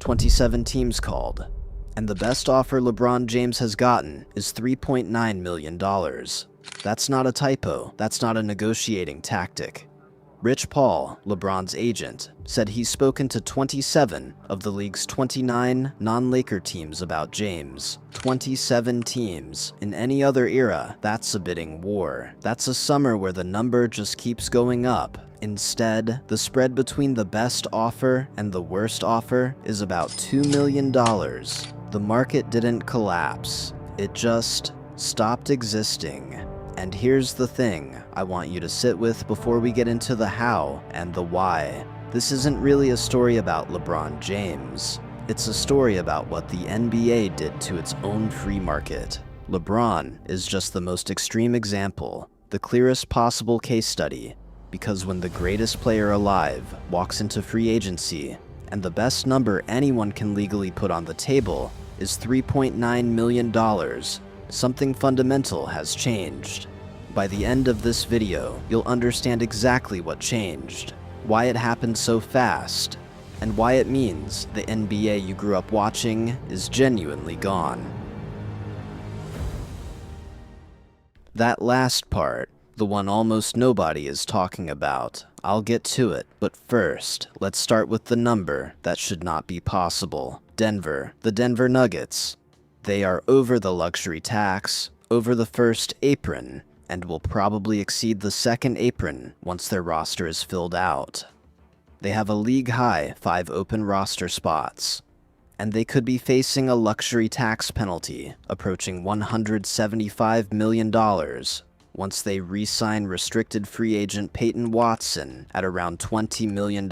27 teams called, and the best offer LeBron James has gotten is $3.9 million. That's not a typo, that's not a negotiating tactic. Rich Paul, LeBron's agent, said he's spoken to 27 of the league's 29 non-Laker teams about James. 27 teams. In any other era, that's a bidding war. That's a summer where the number just keeps going up. Instead, the spread between the best offer and the worst offer is about $2 million. The market didn't collapse. It just stopped existing. And here's the thing I want you to sit with before we get into the how and the why. This isn't really a story about LeBron James. It's a story about what the NBA did to its own free market. LeBron is just the most extreme example, the clearest possible case study, because when the greatest player alive walks into free agency, and the best number anyone can legally put on the table is $3.9 million, something fundamental has changed. By the end of this video, you'll understand exactly what changed, why it happened so fast, and why it means the NBA you grew up watching is genuinely gone. That last part, the one almost nobody is talking about, I'll get to it, but first, let's start with the number that should not be possible. Denver, the Denver Nuggets. They are over the luxury tax, over the first apron, and will probably exceed the second apron once their roster is filled out. They have a league-high 5 open roster spots, and they could be facing a luxury tax penalty approaching $175 million once they re-sign restricted free agent Peyton Watson at around $20 million.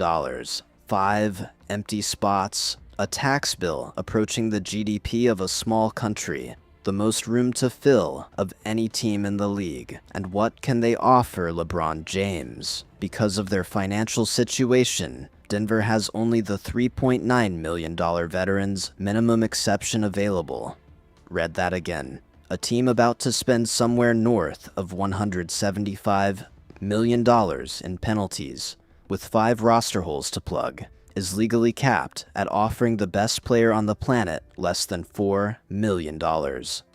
5 empty spots, a tax bill approaching the GDP of a small country, the most room to fill of any team in the league. And what can they offer LeBron James? Because of their financial situation, Denver has only the $3.9 million veterans minimum exception available. Read that again. A team about to spend somewhere north of $175 million in penalties, with 5 roster holes to plug, is legally capped at offering the best player on the planet less than $4 million.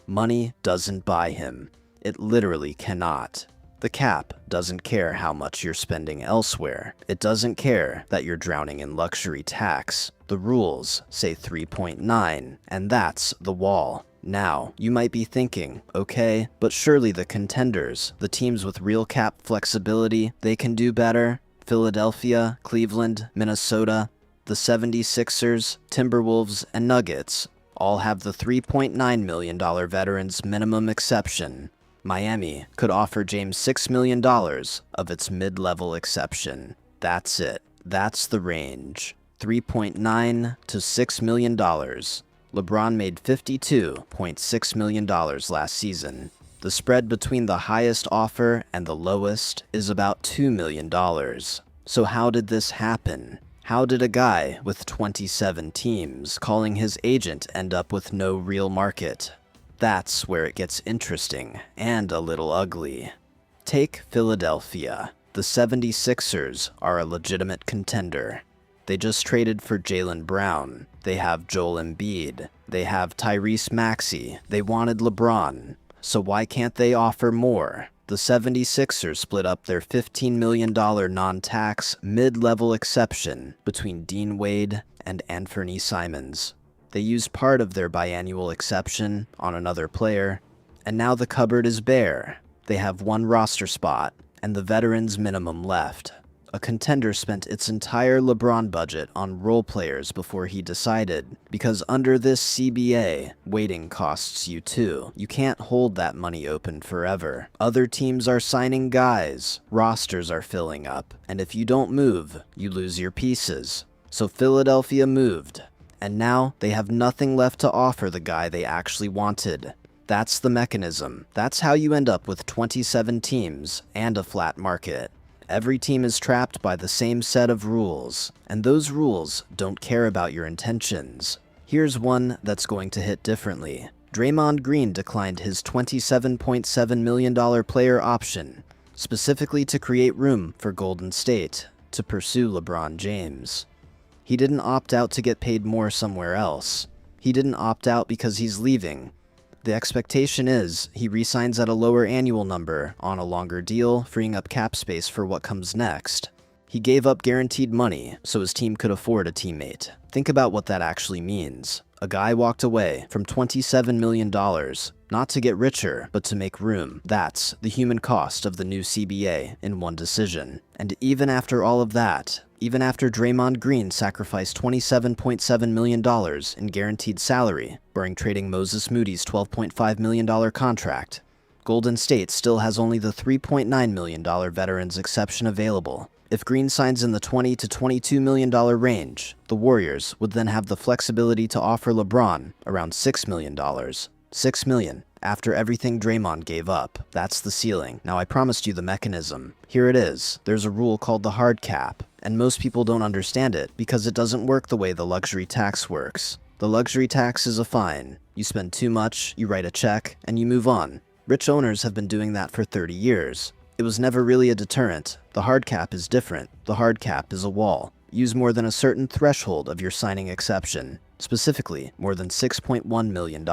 Money doesn't buy him. It literally cannot. The cap doesn't care how much you're spending elsewhere. It doesn't care that you're drowning in luxury tax. The rules say 3.9, and that's the wall. Now, you might be thinking, okay, but surely the contenders, the teams with real cap flexibility, they can do better? Philadelphia, Cleveland, Minnesota, the 76ers, Timberwolves, and Nuggets all have the $3.9 million veterans minimum exception. Miami could offer James $6 million of its mid-level exception. That's it. That's the range. $3.9 to $6 million. LeBron made $52.6 million last season. The spread between the highest offer and the lowest is about $2 million. So how did this happen? How did a guy with 27 teams calling his agent end up with no real market? That's where it gets interesting and a little ugly. Take Philadelphia. The 76ers are a legitimate contender. They just traded for Jaylen Brown. They have Joel Embiid. They have Tyrese Maxey. They wanted LeBron. So why can't they offer more? The 76ers split up their $15 million non-tax mid-level exception between Dean Wade and Anthony Simons. They used part of their biannual exception on another player, and now the cupboard is bare. They have 1 roster spot and the veterans minimum left. A contender spent its entire LeBron budget on role players before he decided, because under this CBA, waiting costs you too. You can't hold that money open forever. Other teams are signing guys, rosters are filling up, and if you don't move, you lose your pieces. So Philadelphia moved, and now they have nothing left to offer the guy they actually wanted. That's the mechanism. That's how you end up with 27 teams and a flat market. Every team is trapped by the same set of rules, and those rules don't care about your intentions. Here's one that's going to hit differently. Draymond Green declined his $27.7 million player option, specifically to create room for Golden State to pursue LeBron James. He didn't opt out to get paid more somewhere else. He didn't opt out because he's leaving. The expectation is he re-signs at a lower annual number on a longer deal, freeing up cap space for what comes next. He gave up guaranteed money so his team could afford a teammate. Think about what that actually means. A guy walked away from $27 million, not to get richer, but to make room. That's the human cost of the new CBA in one decision. And even after all of that, even after Draymond Green sacrificed $27.7 million in guaranteed salary, barring trading Moses Moody's $12.5 million contract, Golden State still has only the $3.9 million veterans exception available. If Green signs in the $20 to $22 million range, the Warriors would then have the flexibility to offer LeBron around $6 million. $6 million after everything Draymond gave up. That's the ceiling. Now I promised you the mechanism. Here it is. There's a rule called the hard cap, and most people don't understand it because it doesn't work the way the luxury tax works. The luxury tax is a fine. You spend too much, you write a check, and you move on. Rich owners have been doing that for 30 years. It was never really a deterrent. The hard cap is different. The hard cap is a wall. Use more than a certain threshold of your signing exception, specifically more than $6.1 million.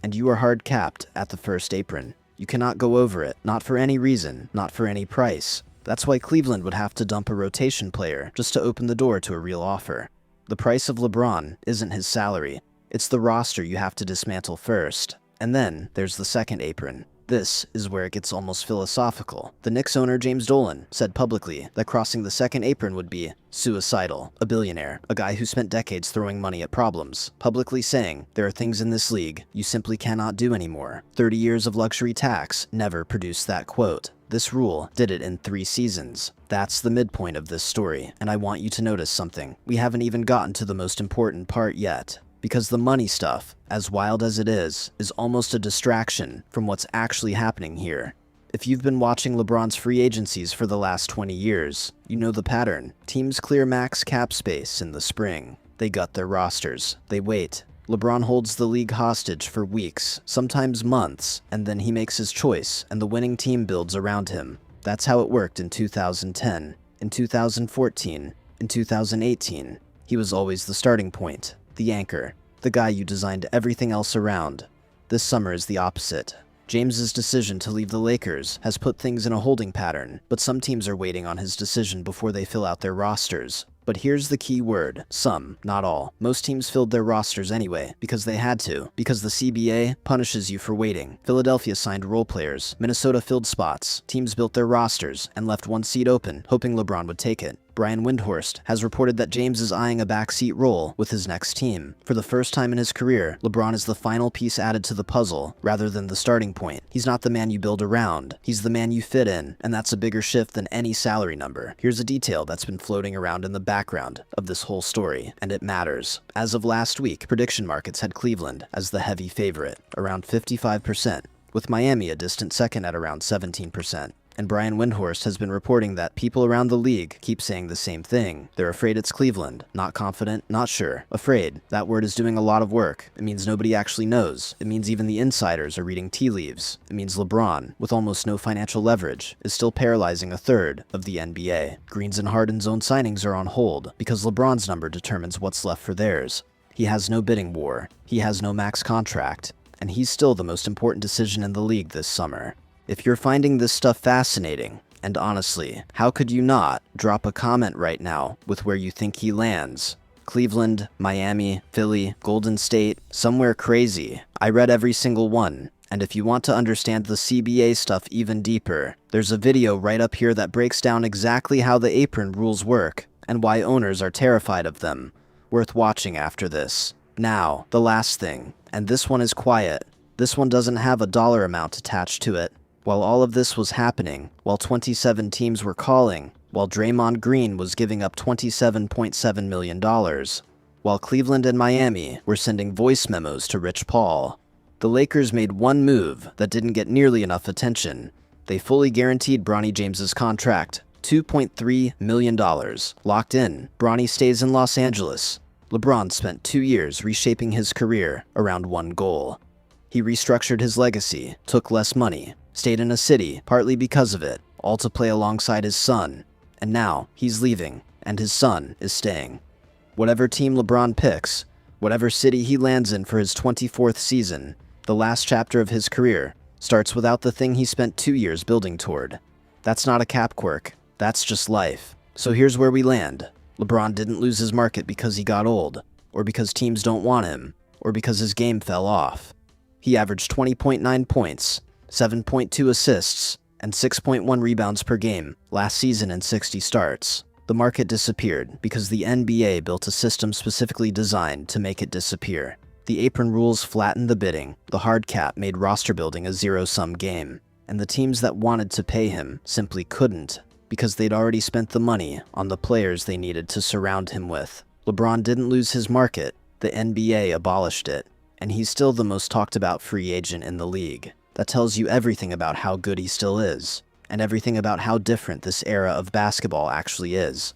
And you are hard capped at the first apron. You cannot go over it, not for any reason, not for any price. That's why Cleveland would have to dump a rotation player just to open the door to a real offer. The price of LeBron isn't his salary. It's the roster you have to dismantle first. And then there's the second apron. This is where it gets almost philosophical. The Knicks owner James Dolan said publicly that crossing the second apron would be suicidal. A billionaire, a guy who spent decades throwing money at problems, publicly saying there are things in this league you simply cannot do anymore. 30 years of luxury tax never produced that quote. This rule did it in 3 seasons. That's the midpoint of this story, and I want you to notice something. We haven't even gotten to the most important part yet. Because the money stuff, as wild as it is almost a distraction from what's actually happening here. If you've been watching LeBron's free agencies for the last 20 years, you know the pattern. Teams clear max cap space in the spring. They gut their rosters. They wait. LeBron holds the league hostage for weeks, sometimes months, and then he makes his choice, and the winning team builds around him. That's how it worked in 2010, in 2014, in 2018. He was always the starting point. The anchor, the guy you designed everything else around. This summer is the opposite. James's decision to leave the Lakers has put things in a holding pattern, but some teams are waiting on his decision before they fill out their rosters. But here's the key word: some, not all. Most teams filled their rosters anyway, because they had to, because the CBA punishes you for waiting. Philadelphia signed role players, Minnesota filled spots, teams built their rosters, and left one seat open, hoping LeBron would take it. Brian Windhorst has reported that James is eyeing a backseat role with his next team. For the first time in his career, LeBron is the final piece added to the puzzle, rather than the starting point. He's not the man you build around, he's the man you fit in, and that's a bigger shift than any salary number. Here's a detail that's been floating around in the background of this whole story, and it matters. As of last week, prediction markets had Cleveland as the heavy favorite, around 55%, with Miami a distant second at around 17%. And Brian Windhorst has been reporting that people around the league keep saying the same thing. They're afraid it's Cleveland. Not confident, not sure. Afraid. That word is doing a lot of work. It means nobody actually knows. It means even the insiders are reading tea leaves. It means LeBron, with almost no financial leverage, is still paralyzing a third of the NBA. Green's and Harden's own signings are on hold because LeBron's number determines what's left for theirs. He has no bidding war. He has no max contract. And he's still the most important decision in the league this summer. If you're finding this stuff fascinating, and honestly, how could you not, drop a comment right now with where you think he lands. Cleveland, Miami, Philly, Golden State, somewhere crazy. I read every single one. And if you want to understand the CBA stuff even deeper, there's a video right up here that breaks down exactly how the apron rules work, and why owners are terrified of them. Worth watching after this. Now, the last thing, and this one is quiet. This one doesn't have a dollar amount attached to it. While all of this was happening, while 27 teams were calling, while Draymond Green was giving up $27.7 million, while Cleveland and Miami were sending voice memos to Rich Paul, the Lakers made one move that didn't get nearly enough attention. They fully guaranteed Bronny James's contract, $2.3 million. Locked in, Bronny stays in Los Angeles. LeBron spent 2 years reshaping his career around one goal. He restructured his legacy, took less money, stayed in a city partly because of it, all to play alongside his son. And now he's leaving, and his son is staying. Whatever team LeBron picks, whatever city he lands in for his 24th season, the last chapter of his career starts without the thing he spent 2 years building toward. That's not a cap quirk, that's just life. So here's where we land. LeBron didn't lose his market because he got old, or because teams don't want him, or because his game fell off. He averaged 20.9 points, 7.2 assists, and 6.1 rebounds per game last season in 60 starts. The market disappeared because the NBA built a system specifically designed to make it disappear. The apron rules flattened the bidding, the hard cap made roster building a zero-sum game, and the teams that wanted to pay him simply couldn't because they'd already spent the money on the players they needed to surround him with. LeBron didn't lose his market, the NBA abolished it, and he's still the most talked about free agent in the league. That tells you everything about how good he still is, and everything about how different this era of basketball actually is.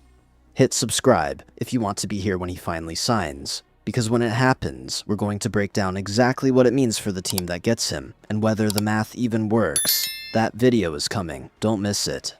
Hit subscribe if you want to be here when he finally signs, because when it happens, we're going to break down exactly what it means for the team that gets him, and whether the math even works. That video is coming, don't miss it.